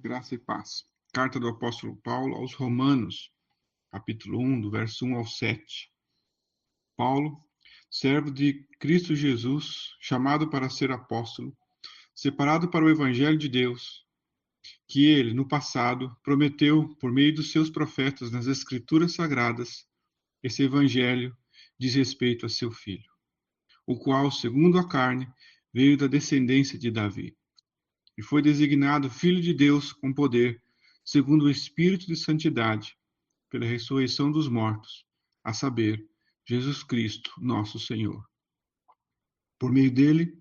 Graça e paz. Carta do apóstolo Paulo aos Romanos, capítulo 1, do verso 1 ao 7. Paulo, servo de Cristo Jesus, chamado para ser apóstolo, separado para o evangelho de Deus, que ele, no passado, prometeu por meio dos seus profetas nas Escrituras Sagradas. Esse evangelho diz respeito a seu filho, o qual, segundo a carne, veio da descendência de Davi, e foi designado Filho de Deus com poder, segundo o Espírito de Santidade, pela ressurreição dos mortos, a saber, Jesus Cristo, nosso Senhor. Por meio dele,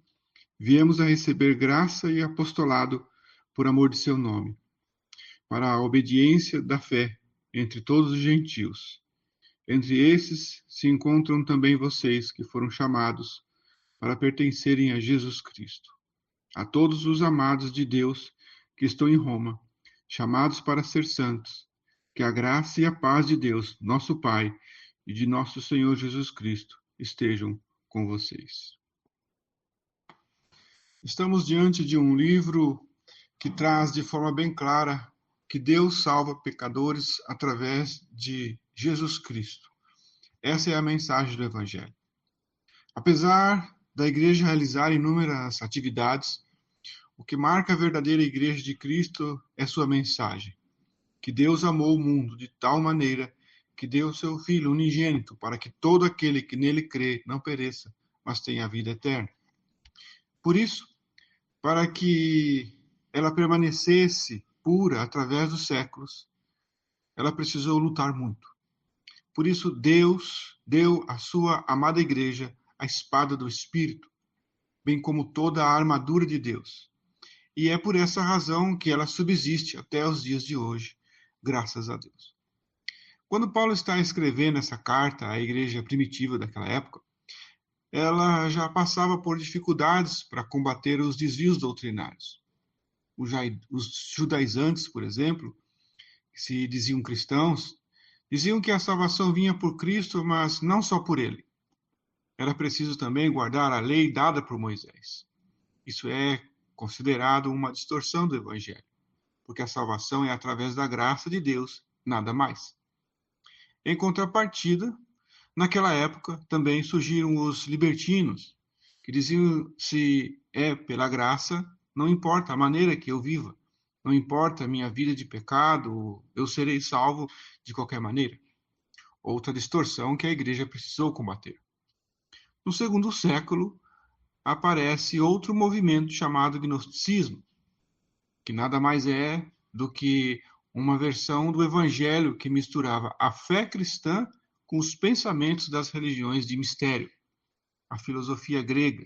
viemos a receber graça e apostolado por amor de seu nome, para a obediência da fé entre todos os gentios. Entre esses se encontram também vocês que foram chamados para pertencerem a Jesus Cristo. A todos os amados de Deus que estão em Roma, chamados para ser santos, que a graça e a paz de Deus, nosso Pai, e de nosso Senhor Jesus Cristo estejam com vocês. Estamos diante de um livro que traz de forma bem clara que Deus salva pecadores através de Jesus Cristo. Essa é a mensagem do Evangelho. Apesar da igreja realizar inúmeras atividades, o que marca a verdadeira igreja de Cristo é sua mensagem, que Deus amou o mundo de tal maneira que deu o seu Filho unigênito para que todo aquele que nele crê não pereça, mas tenha a vida eterna. Por isso, para que ela permanecesse pura através dos séculos, ela precisou lutar muito. Por isso, Deus deu à sua amada igreja a espada do Espírito, bem como toda a armadura de Deus. E é por essa razão que ela subsiste até os dias de hoje, graças a Deus. Quando Paulo está escrevendo essa carta à igreja primitiva daquela época, ela já passava por dificuldades para combater os desvios doutrinários. Os judaizantes, por exemplo, que se diziam cristãos, diziam que a salvação vinha por Cristo, mas não só por ele. Era preciso também guardar a lei dada por Moisés. Isso é considerado uma distorção do Evangelho, porque a salvação é através da graça de Deus, nada mais. Em contrapartida, naquela época também surgiram os libertinos, que diziam: se é pela graça, não importa a maneira que eu viva, não importa a minha vida de pecado, eu serei salvo de qualquer maneira. Outra distorção que a igreja precisou combater. No segundo século, aparece outro movimento chamado gnosticismo, que nada mais é do que uma versão do evangelho que misturava a fé cristã com os pensamentos das religiões de mistério, a filosofia grega.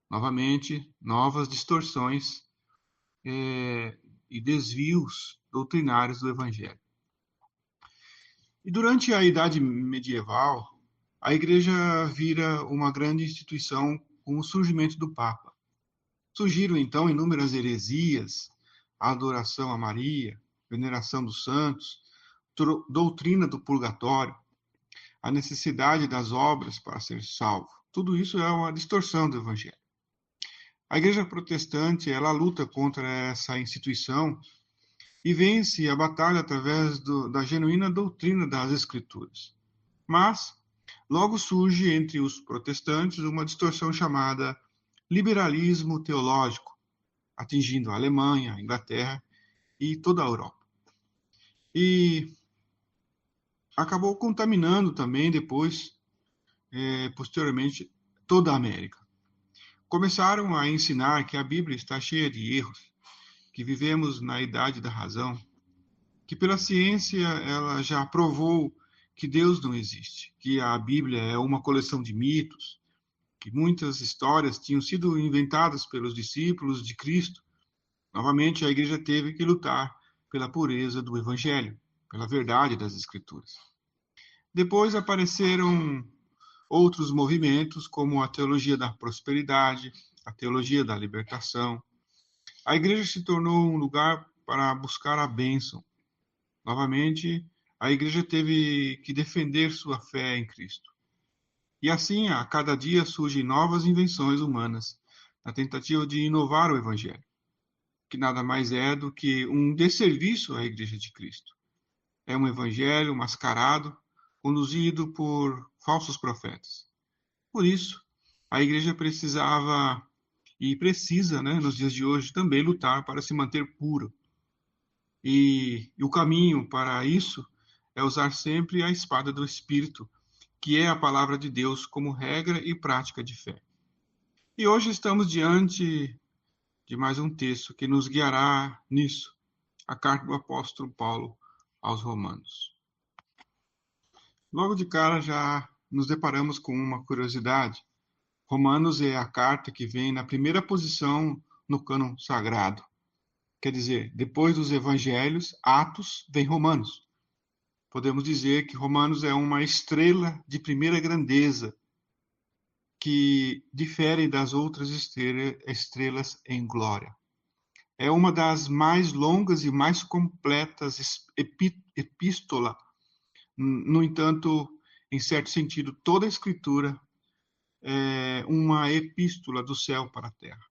Novamente, novas distorções e desvios doutrinários do evangelho. E durante a Idade Medieval, a igreja vira uma grande instituição com o surgimento do Papa. Surgiram, então, inúmeras heresias, a adoração a Maria, veneração dos santos, doutrina do purgatório, a necessidade das obras para ser salvo. Tudo isso é uma distorção do Evangelho. A igreja protestante, ela luta contra essa instituição e vence a batalha através da genuína doutrina das Escrituras. Mas logo surge entre os protestantes uma distorção chamada liberalismo teológico, atingindo a Alemanha, a Inglaterra e toda a Europa. E acabou contaminando também depois, posteriormente, toda a América. Começaram a ensinar que a Bíblia está cheia de erros, que vivemos na idade da razão, que pela ciência ela já provou que Deus não existe, que a Bíblia é uma coleção de mitos, que muitas histórias tinham sido inventadas pelos discípulos de Cristo. Novamente, a igreja teve que lutar pela pureza do Evangelho, pela verdade das Escrituras. Depois apareceram outros movimentos, como a teologia da prosperidade, a teologia da libertação. A igreja se tornou um lugar para buscar a bênção. Novamente, a igreja teve que defender sua fé em Cristo. E assim, a cada dia surgem novas invenções humanas, na tentativa de inovar o Evangelho. que nada mais é do que um desserviço à Igreja de Cristo. É um evangelho mascarado, conduzido por falsos profetas. Por isso, a Igreja precisava e precisa, né, nos dias de hoje, também lutar para se manter puro. E o caminho para isso é usar sempre a espada do Espírito, que é a palavra de Deus como regra e prática de fé. E hoje estamos diante de mais um texto que nos guiará nisso, a carta do apóstolo Paulo aos Romanos. Logo de cara já nos deparamos com uma curiosidade. Romanos é a carta que vem na primeira posição no cânon sagrado. Quer dizer, depois dos evangelhos, Atos, vem Romanos. Podemos dizer que Romanos é uma estrela de primeira grandeza, que difere das outras estrelas em glória. É uma das mais longas e mais completas epístola. No entanto, em certo sentido, toda a Escritura é uma epístola do céu para a terra.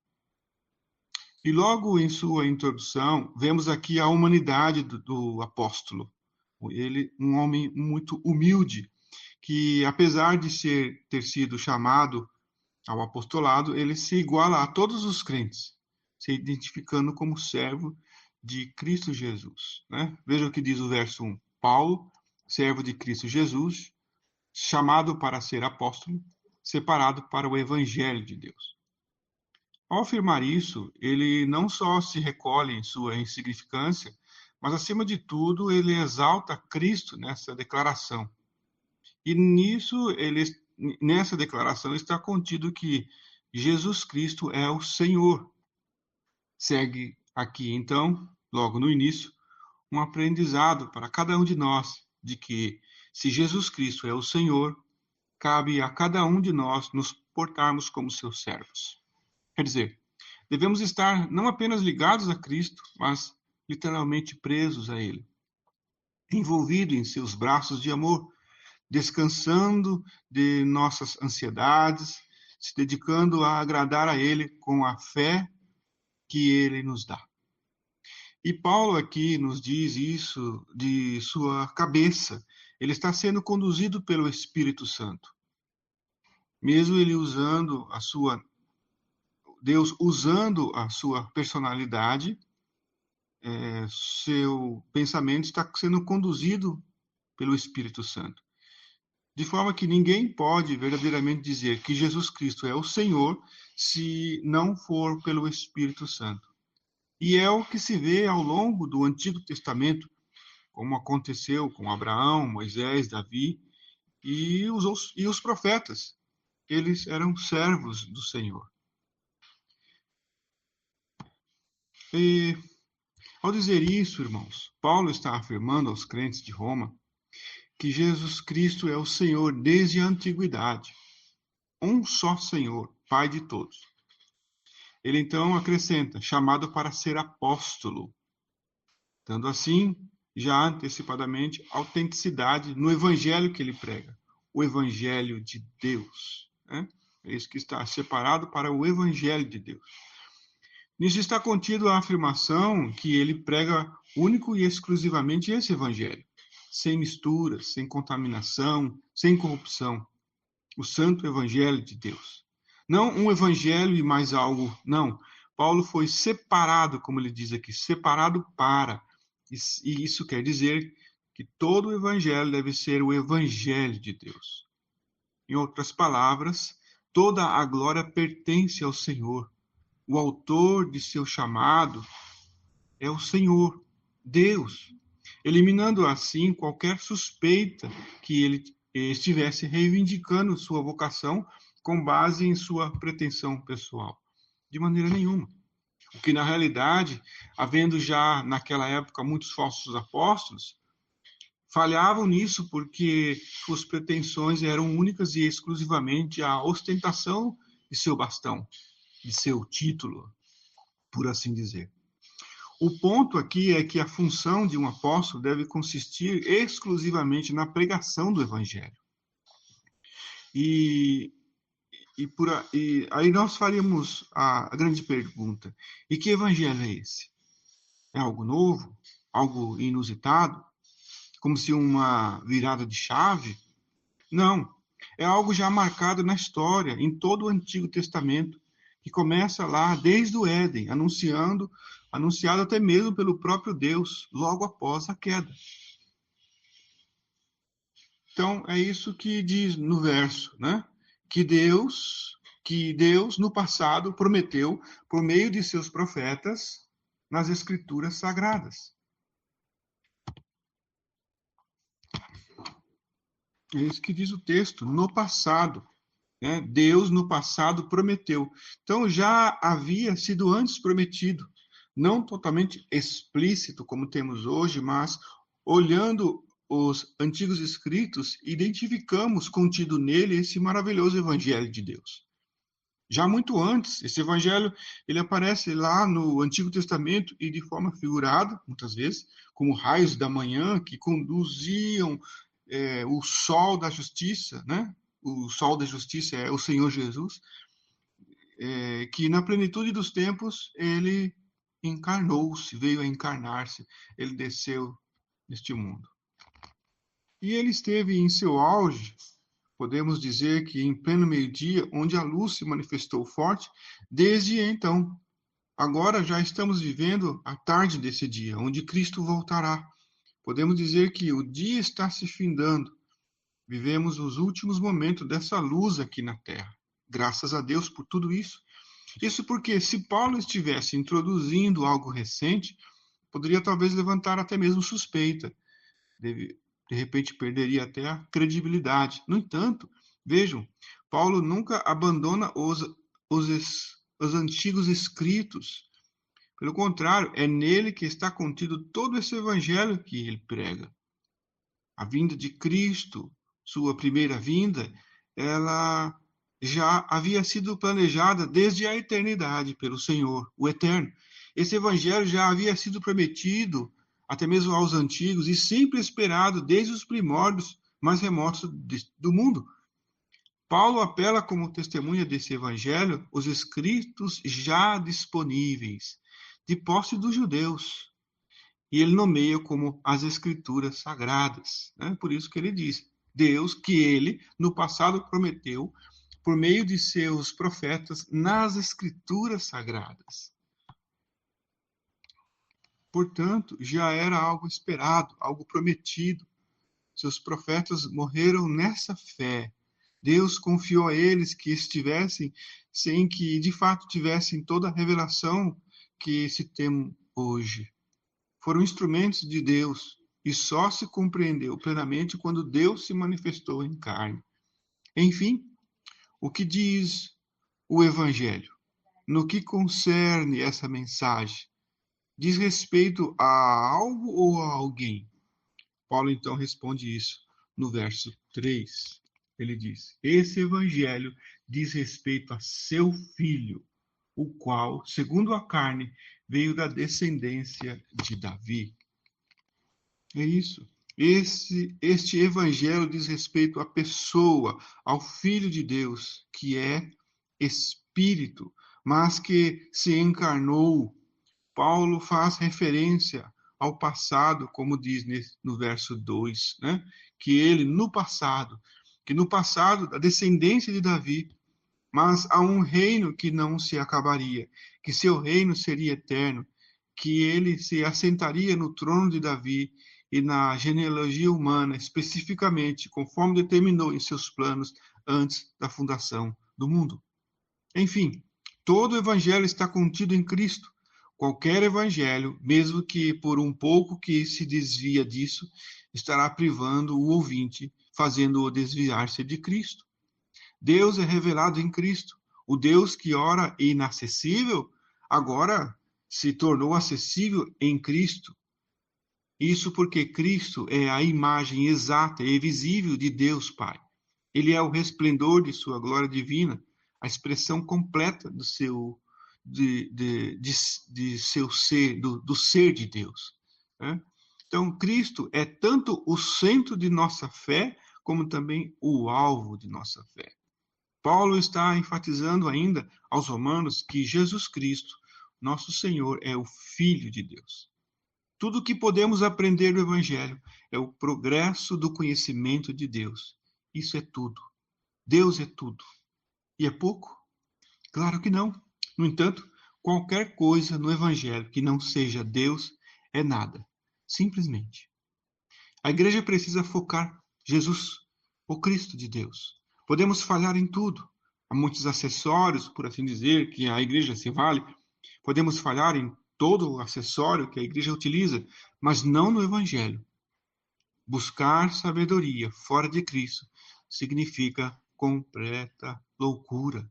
E logo em sua introdução, vemos aqui a humanidade do apóstolo. Ele, um homem muito humilde, que apesar de ter sido chamado ao apostolado, ele se iguala a todos os crentes, se identificando como servo de Cristo Jesus. Né? Veja o que diz o verso 1. Paulo, servo de Cristo Jesus, chamado para ser apóstolo, separado para o evangelho de Deus. Ao afirmar isso, ele não só se recolhe em sua insignificância, mas, acima de tudo, ele exalta Cristo nessa declaração. E nessa declaração está contido que Jesus Cristo é o Senhor. Segue aqui, então, logo no início, um aprendizado para cada um de nós, de que, se Jesus Cristo é o Senhor, cabe a cada um de nós nos portarmos como seus servos. Quer dizer, devemos estar não apenas ligados a Cristo, mas literalmente presos a Ele, envolvidos em seus braços de amor, descansando de nossas ansiedades, se dedicando a agradar a Ele com a fé que Ele nos dá. E Paulo aqui nos diz isso de sua cabeça. Ele está sendo conduzido pelo Espírito Santo. Mesmo ele Deus usando a sua personalidade, seu pensamento está sendo conduzido pelo Espírito Santo. De forma que ninguém pode verdadeiramente dizer que Jesus Cristo é o Senhor se não for pelo Espírito Santo. E é o que se vê ao longo do Antigo Testamento, como aconteceu com Abraão, Moisés, Davi e os profetas. Eles eram servos do Senhor. E, ao dizer isso, irmãos, Paulo está afirmando aos crentes de Roma que Jesus Cristo é o Senhor desde a antiguidade. Um só Senhor, Pai de todos. Ele então acrescenta, chamado para ser apóstolo, dando assim, já antecipadamente, autenticidade no evangelho que ele prega, o evangelho de Deus. Né? É isso que está separado para o evangelho de Deus. Nisso está contido a afirmação que ele prega único e exclusivamente esse evangelho, sem misturas, sem contaminação, sem corrupção, o santo evangelho de Deus. Não um evangelho e mais algo, não. Paulo foi separado, como ele diz aqui, separado para. E isso quer dizer que todo o evangelho deve ser o evangelho de Deus. Em outras palavras, toda a glória pertence ao Senhor. O autor de seu chamado é o Senhor, Deus, eliminando assim qualquer suspeita que ele estivesse reivindicando sua vocação com base em sua pretensão pessoal. De maneira nenhuma. O que, na realidade, havendo já naquela época muitos falsos apóstolos, falhavam nisso porque suas pretensões eram únicas e exclusivamente a ostentação de seu bastão, de seu título, por assim dizer. O ponto aqui é que a função de um apóstolo deve consistir exclusivamente na pregação do evangelho. E e aí nós faríamos a grande pergunta: e que evangelho é esse? É algo novo? Algo inusitado? Como se uma virada de chave? Não. É algo já marcado na história, em todo o Antigo Testamento, que começa lá desde o Éden, anunciado até mesmo pelo próprio Deus, logo após a queda. Então, é isso que diz no verso, né? Que Deus no passado prometeu por meio de seus profetas nas escrituras sagradas. É isso que diz o texto, no passado, né? Deus no passado prometeu. Então já havia sido antes prometido, não totalmente explícito como temos hoje, mas olhando os antigos escritos, identificamos contido nele esse maravilhoso evangelho de Deus. Já muito antes, esse evangelho ele aparece lá no Antigo Testamento e de forma figurada, muitas vezes, como raios da manhã que conduziam o sol da justiça, né? O sol da justiça é o Senhor Jesus, que na plenitude dos tempos ele encarnou-se, veio a encarnar-se, ele desceu neste mundo. E ele esteve em seu auge, podemos dizer que em pleno meio-dia, onde a luz se manifestou forte, desde então. Agora já estamos vivendo a tarde desse dia, onde Cristo voltará. Podemos dizer que o dia está se findando. Vivemos os últimos momentos dessa luz aqui na Terra. Graças a Deus por tudo isso. Isso porque, se Paulo estivesse introduzindo algo recente, poderia talvez levantar até mesmo suspeita. De repente, perderia até a credibilidade. No entanto, vejam, Paulo nunca abandona os antigos escritos. Pelo contrário, é nele que está contido todo esse evangelho que ele prega. A vinda de Cristo, sua primeira vinda, ela já havia sido planejada desde a eternidade pelo Senhor, o Eterno. Esse evangelho já havia sido prometido até mesmo aos antigos e sempre esperado desde os primórdios mais remotos do mundo. Paulo apela como testemunha desse evangelho os escritos já disponíveis, de posse dos judeus. E ele nomeia como as escrituras sagradas. Né? Por isso que ele diz, Deus que ele, no passado, prometeu por meio de seus profetas nas escrituras sagradas. Portanto, já era algo esperado, algo prometido. Seus profetas morreram nessa fé. Deus confiou a eles que estivessem, sem que de fato tivessem toda a revelação que se tem hoje. Foram instrumentos de Deus e só se compreendeu plenamente quando Deus se manifestou em carne. Enfim, o que diz o Evangelho? No que concerne essa mensagem? Diz respeito a algo ou a alguém? Paulo então responde isso no verso 3. Ele diz: esse Evangelho diz respeito a seu filho, o qual, segundo a carne, veio da descendência de Davi. É isso. Este evangelho diz respeito à pessoa, ao Filho de Deus, que é Espírito, mas que se encarnou. Paulo faz referência ao passado, como diz no verso 2, né? Que ele, no passado, da descendência de Davi, mas há um reino que não se acabaria, que seu reino seria eterno, que ele se assentaria no trono de Davi e na genealogia humana, especificamente, conforme determinou em seus planos antes da fundação do mundo. Enfim, todo o evangelho está contido em Cristo. Qualquer evangelho, mesmo que por um pouco que se desvia disso, estará privando o ouvinte, fazendo-o desviar-se de Cristo. Deus é revelado em Cristo. O Deus que ora inacessível, agora se tornou acessível em Cristo. Isso porque Cristo é a imagem exata e visível de Deus Pai. Ele é o resplendor de sua glória divina, a expressão completa do seu, de seu ser, do ser de Deus. Né? Então, Cristo é tanto o centro de nossa fé, como também o alvo de nossa fé. Paulo está enfatizando ainda aos romanos que Jesus Cristo, nosso Senhor, é o Filho de Deus. Tudo o que podemos aprender do Evangelho é o progresso do conhecimento de Deus. Isso é tudo. Deus é tudo. E é pouco? Claro que não. No entanto, qualquer coisa no Evangelho que não seja Deus é nada. Simplesmente. A igreja precisa focar Jesus, o Cristo de Deus. Podemos falhar em tudo. Há muitos acessórios, por assim dizer, que a igreja se vale. Podemos falhar em todo o acessório que a igreja utiliza, mas não no Evangelho. Buscar sabedoria fora de Cristo significa completa loucura,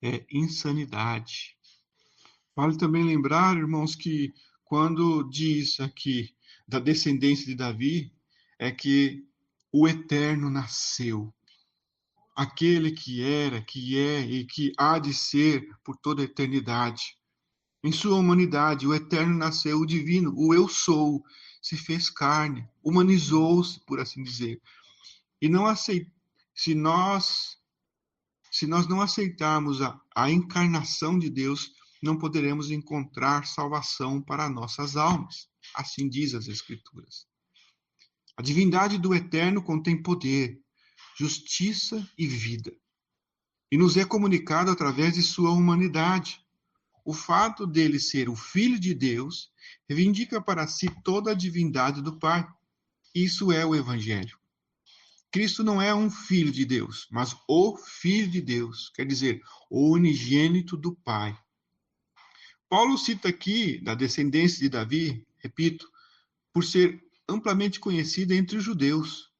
é insanidade. Vale também lembrar, irmãos, que quando diz aqui da descendência de Davi, é que o Eterno nasceu. Aquele que era, que é e que há de ser por toda a eternidade. Em sua humanidade, o Eterno nasceu, o Divino, o Eu Sou, se fez carne, humanizou-se, por assim dizer. E não se nós não aceitarmos a encarnação de Deus, não poderemos encontrar salvação para nossas almas. Assim diz as Escrituras. A divindade do Eterno contém poder, justiça e vida. E nos é comunicado através de sua humanidade. O fato dele ser o Filho de Deus reivindica para si toda a divindade do Pai. Isso é o Evangelho. Cristo não é um filho de Deus, mas o Filho de Deus, quer dizer, o unigênito do Pai. Paulo cita aqui da descendência de Davi, repito, por ser amplamente conhecida entre os judeus.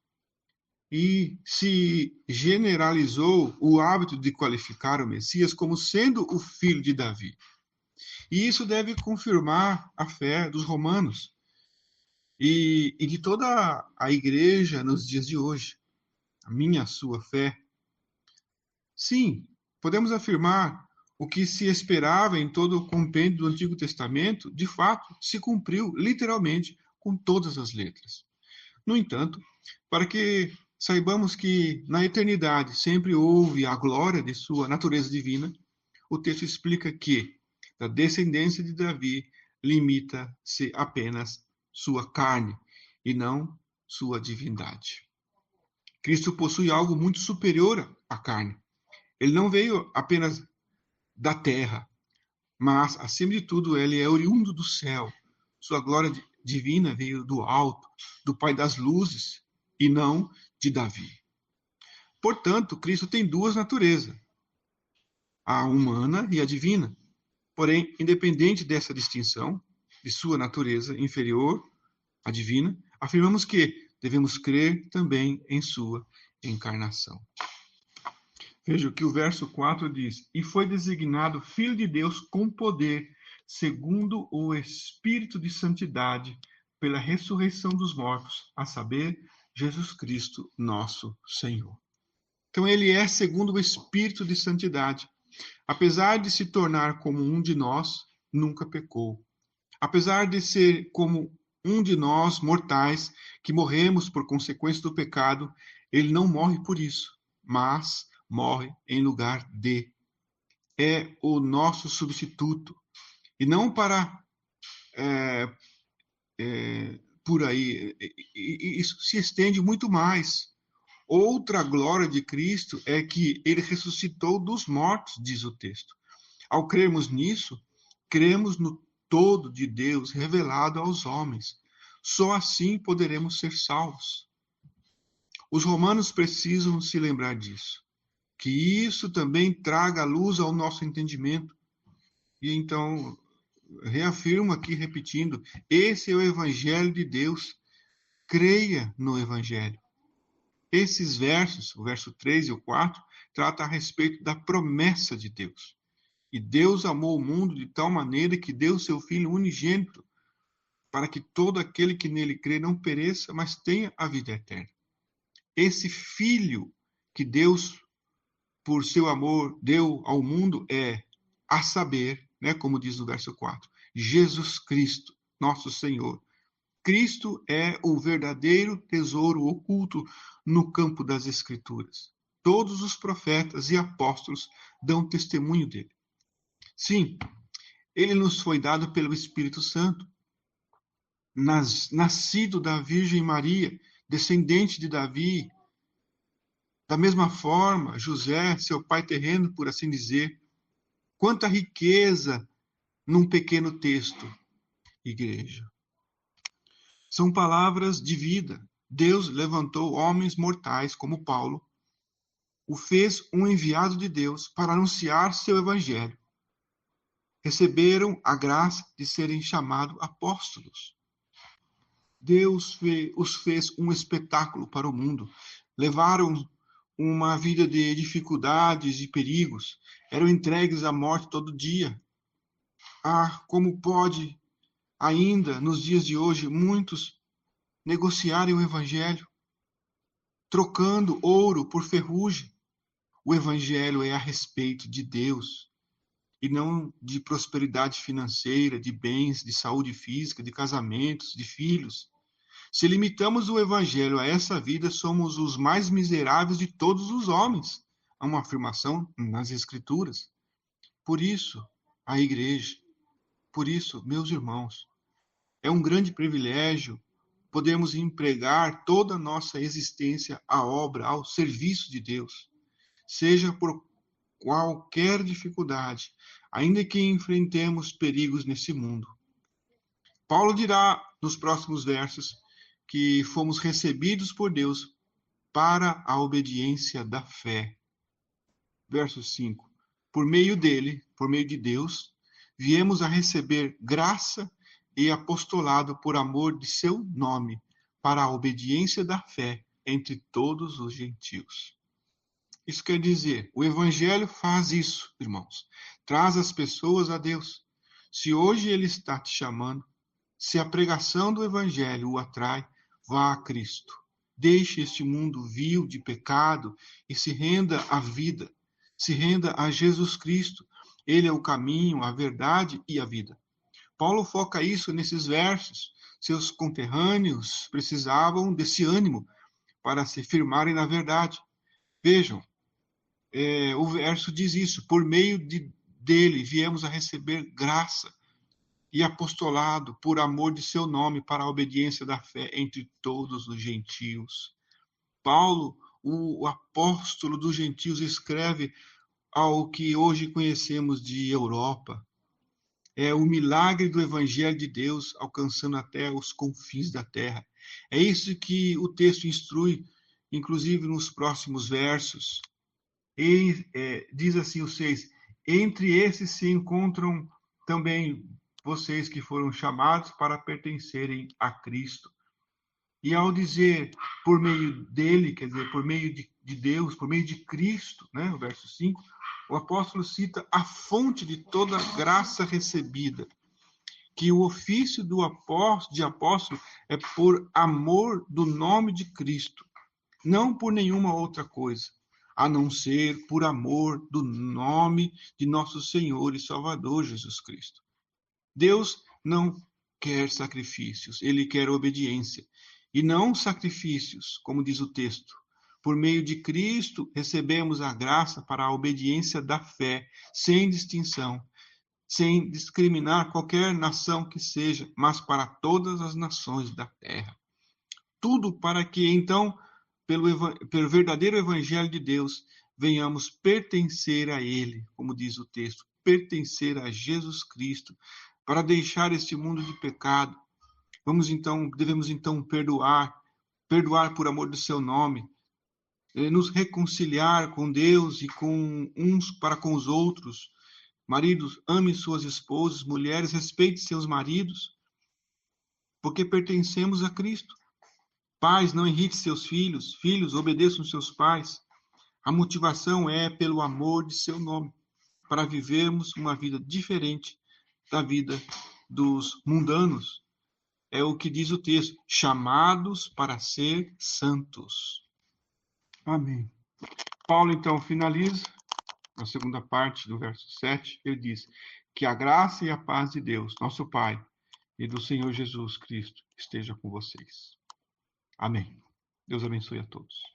E se generalizou o hábito de qualificar o Messias como sendo o filho de Davi. E isso deve confirmar a fé dos romanos e de toda a igreja nos dias de hoje. A minha, a sua fé. Sim, podemos afirmar o que se esperava em todo o compêndio do Antigo Testamento, de fato, se cumpriu literalmente com todas as letras. No entanto, para que saibamos que na eternidade sempre houve a glória de sua natureza divina, o texto explica que da descendência de Davi limita-se apenas sua carne e não sua divindade. Cristo possui algo muito superior à carne. Ele não veio apenas da terra, mas, acima de tudo, ele é oriundo do céu. Sua glória divina veio do alto, do Pai das luzes, e não de Davi. Portanto, Cristo tem duas naturezas, a humana e a divina. Porém, independente dessa distinção, de sua natureza inferior à divina, afirmamos que devemos crer também em sua encarnação. Veja o que o verso 4 diz: E foi designado Filho de Deus com poder, segundo o Espírito de santidade, pela ressurreição dos mortos, a saber, Jesus Cristo, nosso Senhor. Então, ele é segundo o Espírito de santidade. Apesar de se tornar como um de nós, nunca pecou. Apesar de ser como um de nós, mortais, que morremos por consequência do pecado, ele não morre por isso, mas morre em lugar de. É o nosso substituto. E não para por aí. Isso se estende muito mais. Outra glória de Cristo é que ele ressuscitou dos mortos, diz o texto. Ao crermos nisso, cremos no todo de Deus revelado aos homens. Só assim poderemos ser salvos. Os romanos precisam se lembrar disso. Que isso também traga luz ao nosso entendimento. E então, reafirmo aqui, repetindo, esse é o Evangelho de Deus. Creia no Evangelho. Esses versos, o verso 3 e o 4, tratam a respeito da promessa de Deus. E Deus amou o mundo de tal maneira que deu seu Filho unigênito, para que todo aquele que nele crê não pereça, mas tenha a vida eterna. Esse Filho que Deus, por seu amor, deu ao mundo é, a saber, como diz no verso 4, Jesus Cristo, nosso Senhor. Cristo é o verdadeiro tesouro oculto no campo das Escrituras. Todos os profetas e apóstolos dão testemunho dele. Sim, ele nos foi dado pelo Espírito Santo, nascido da Virgem Maria, descendente de Davi. Da mesma forma, José, seu pai terreno, por assim dizer. Quanta riqueza num pequeno texto, igreja. São palavras de vida. Deus levantou homens mortais como Paulo, o fez um enviado de Deus para anunciar seu evangelho. Receberam a graça de serem chamados apóstolos. Deus os fez um espetáculo para o mundo. Levaram uma vida de dificuldades e perigos. Eram entregues à morte todo dia. Como pode ainda, nos dias de hoje, muitos negociarem o evangelho, trocando ouro por ferrugem. O evangelho é a respeito de Deus, e não de prosperidade financeira, de bens, de saúde física, de casamentos, de filhos. Se limitamos o evangelho a essa vida, somos os mais miseráveis de todos os homens. Há uma afirmação nas Escrituras. Por isso, a igreja, por isso, meus irmãos, é um grande privilégio podermos empregar toda a nossa existência à obra, ao serviço de Deus, seja por qualquer dificuldade, ainda que enfrentemos perigos nesse mundo. Paulo dirá nos próximos versos que fomos recebidos por Deus para a obediência da fé. Verso 5. Por meio dele, por meio de Deus, viemos a receber graça e apostolado por amor de seu nome, para a obediência da fé entre todos os gentios. Isso quer dizer, o evangelho faz isso, irmãos. Traz as pessoas a Deus. Se hoje ele está te chamando, se a pregação do evangelho o atrai, vá a Cristo. Deixe este mundo vil de pecado e se renda à vida. Se renda a Jesus Cristo. Ele é o caminho, a verdade e a vida. Paulo foca isso nesses versos. Seus conterrâneos precisavam desse ânimo para se firmarem na verdade. Vejam, o verso diz isso. Por meio dele viemos a receber graça e apostolado por amor de seu nome para a obediência da fé entre todos os gentios. Paulo, o apóstolo dos gentios, escreve ao que hoje conhecemos de Europa. É o milagre do evangelho de Deus alcançando até os confins da terra. É isso que o texto instrui, inclusive nos próximos versos. Diz assim o 6, entre esses se encontram também vocês que foram chamados para pertencerem a Cristo. E ao dizer por meio dele, quer dizer, por meio de Deus, por meio de Cristo, né, o verso 5, o apóstolo cita a fonte de toda graça recebida, que o ofício de apóstolo é por amor do nome de Cristo, não por nenhuma outra coisa, a não ser por amor do nome de nosso Senhor e Salvador Jesus Cristo. Deus não quer sacrifícios, ele quer obediência, e não sacrifícios, como diz o texto. Por meio de Cristo, recebemos a graça para a obediência da fé, sem distinção, sem discriminar qualquer nação que seja, mas para todas as nações da terra. Tudo para que, então, pelo verdadeiro evangelho de Deus, venhamos pertencer a ele, como diz o texto, pertencer a Jesus Cristo, para deixar este mundo de pecado. Devemos então perdoar por amor do seu nome, nos reconciliar com Deus e com uns para com os outros. Maridos, amem suas esposas, mulheres, respeitem seus maridos, porque pertencemos a Cristo. Pais, não irrite seus filhos, filhos, obedeçam seus pais. A motivação é pelo amor de seu nome, para vivermos uma vida diferente da vida dos mundanos. É o que diz o texto, chamados para ser santos. Amém. Paulo, então, finaliza a segunda parte do verso 7. Ele diz que a graça e a paz de Deus, nosso Pai, e do Senhor Jesus Cristo esteja com vocês. Amém. Deus abençoe a todos.